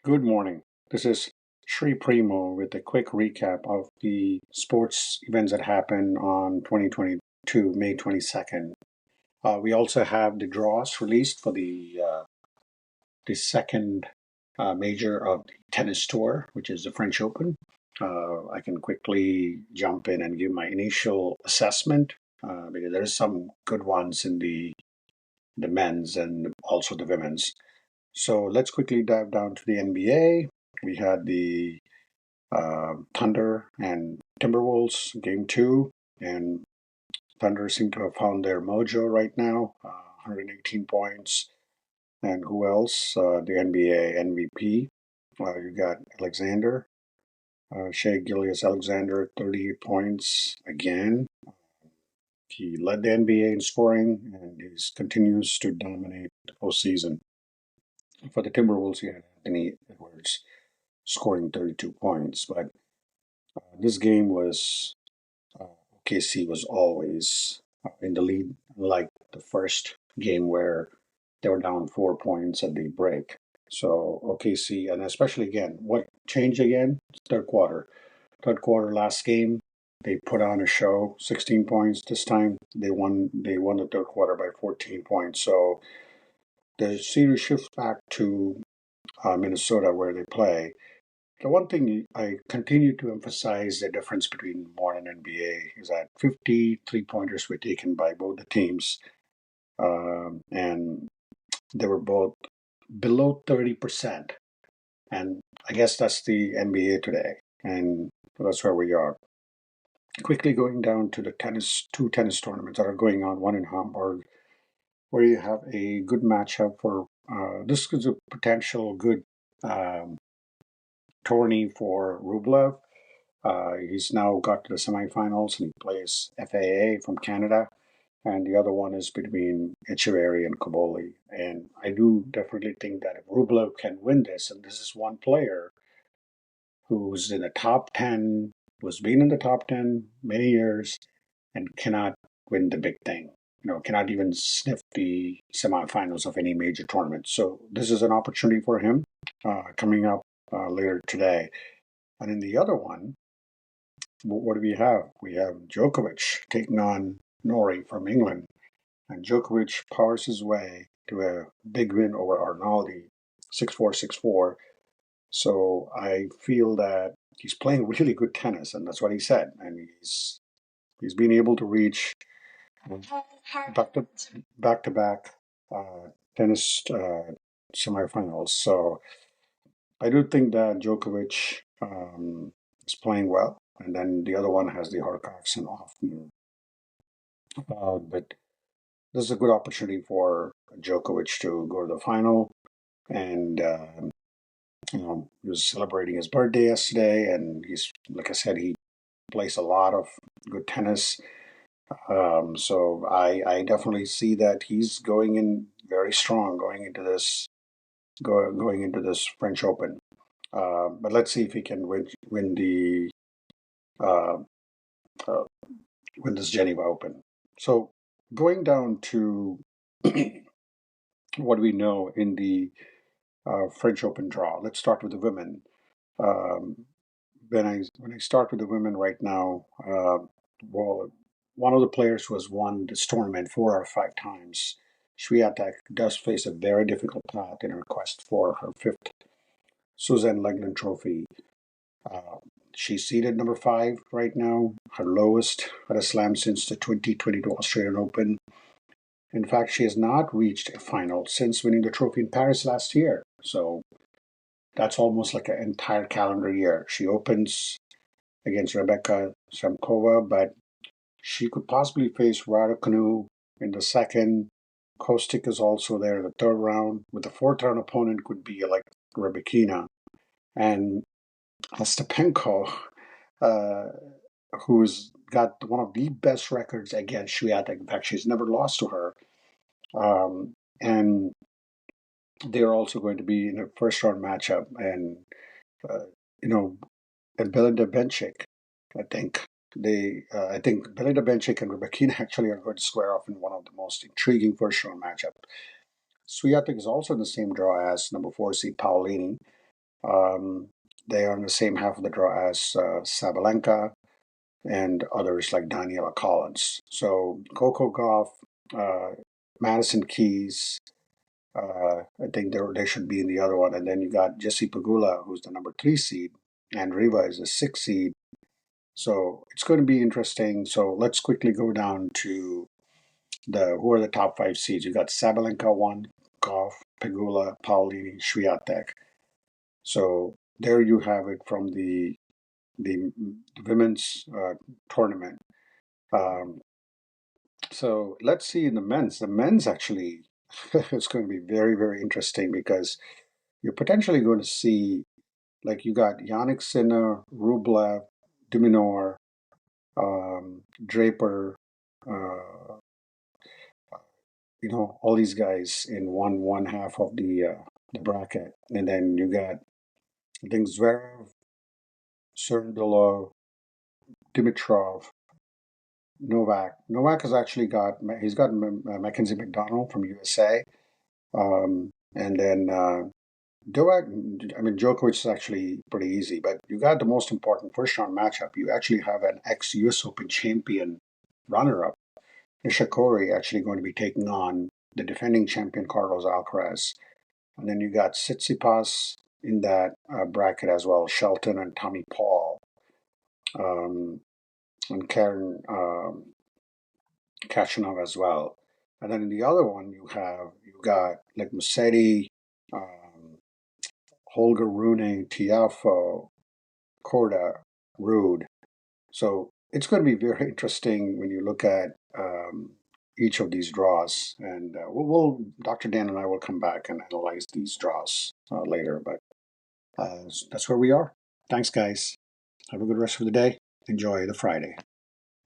Good morning. This is Sri Primo with a quick recap of the sports events that happened on 2022, May 22nd. We also have the draws released for the second major of the tennis tour, which is the French Open. I can quickly jump in and give my initial assessment because there is some good ones in the men's and also the women's. So let's quickly dive down to the NBA. We had the Thunder and Timberwolves game two, and Thunder seem to have found their mojo right now. 118 points, and who else? The NBA MVP. You got Alexander, Shea Gilgeous-Alexander, 38 points again. He led the NBA in scoring, and he continues to dominate the postseason. For the Timberwolves, he had Anthony Edwards scoring 32 points, but this game was OKC was always in the lead, like the first game where they were down 4 points at the break. So OKC, and especially again, what changed again? Third quarter. Third quarter last game, they put on a show, 16 points. This time they won. They won the third quarter by 14 points. So the series shifts back to Minnesota where they play. The one thing I continue to emphasize the difference between modern NBA is that 53 pointers were taken by both the teams, and they were both below 30%. And I guess that's the NBA today, and that's where we are. Quickly going down to the two tennis tournaments that are going on, one in Hamburg, where you have a good matchup for this is a potential good um, tourney for Rublev. He's now got to the semifinals and he plays FAA from Canada. And the other one is between Echeverry and Kaboli. And I do definitely think that if Rublev can win this, and this is one player who's in the top 10, who's been in the top 10 many years and cannot win the big thing, cannot even sniff the semifinals of any major tournament. So this is an opportunity for him coming up later today. And in the other one, what do we have? We have Djokovic taking on Norrie from England. And Djokovic powers his way to a big win over Arnaldi, 6-4, 6-4. So I feel that he's playing really good tennis, and that's what he said. And he's been able to reach back to back tennis semifinals. So I do think that Djokovic is playing well, and then the other one has the Horcrux and off. But this is a good opportunity for Djokovic to go to the final. And he was celebrating his birthday yesterday, and he's, like I said, he plays a lot of good tennis. So I definitely see that he's going in very strong going into this French Open. But let's see if he can win the uh, uh, win this Geneva Open. So going down to what we know in the French Open draw. Let's start with the women. Um, when I start with the women right now, well, one of the players who has won this tournament 4 or 5 times, Swiatek, does face a very difficult path in her quest for her fifth Suzanne Legland Trophy. Uh, she's seated number 5 right now, her lowest at a slam since the 2022 Australian Open. In fact, she has not reached a final since winning the trophy in Paris last year. So that's almost like an entire calendar year. She opens against Rebecca Samkova, but she could possibly face Raducanu in the second. Kostic is also there in the third round. With the fourth round opponent could be like Rebekina. And Ostapenko, uh, who's got one of the best records against Swiatek. In fact, she's never lost to her. And they're also going to be in a first round matchup. And, uh, you know, and Belinda Bencic, I think. I think Belinda Bencic and Rebekina actually are going to square off in one of the most intriguing first round matchups. Swiatek is also in the same draw as number 4 seed Paolini. Um, they are in the same half of the draw as Sabalenka and others like Daniela Collins. So Coco Gauff, Madison Keys, I think they should be in the other one. And then you got Jesse Pagula, who's the number 3 seed, and Riva is the 6 seed. So it's going to be interesting. So let's quickly go down to the who are the top 5 seeds. You got Sabalenka 1, Gauff, Pagula, Paulini, Swiatek. So there you have it from the women's tournament. Um, so let's see in the men's. The men's actually is going to be very, very interesting because you're potentially going to see, like, you got Yannick Sinner, Rublev, Diminor, Draper, uh, all these guys in one half of the bracket, and then you got, I think, Zverev, Serdulov, Dimitrov, Novak. Novak has actually got Mackenzie McDonald from USA, and then Novak. I mean, Djokovic is actually pretty easy, but you got the most important first round matchup. You actually have an ex-US Open champion runner-up, Nishikori, actually going to be taking on the defending champion Carlos Alcaraz, and then you got Tsitsipas in that bracket as well, Shelton and Tommy Paul, um, and Karen Kachanov as well. And then in the other one, you got like Musetti, um, Holger Rune, Tiafo, Korda, Rude. So it's going to be very interesting when you look at each of these draws. And Dr. Dan and I will come back and analyze these draws later. But that's where we are. Thanks, guys. Have a good rest of the day. Enjoy the Friday.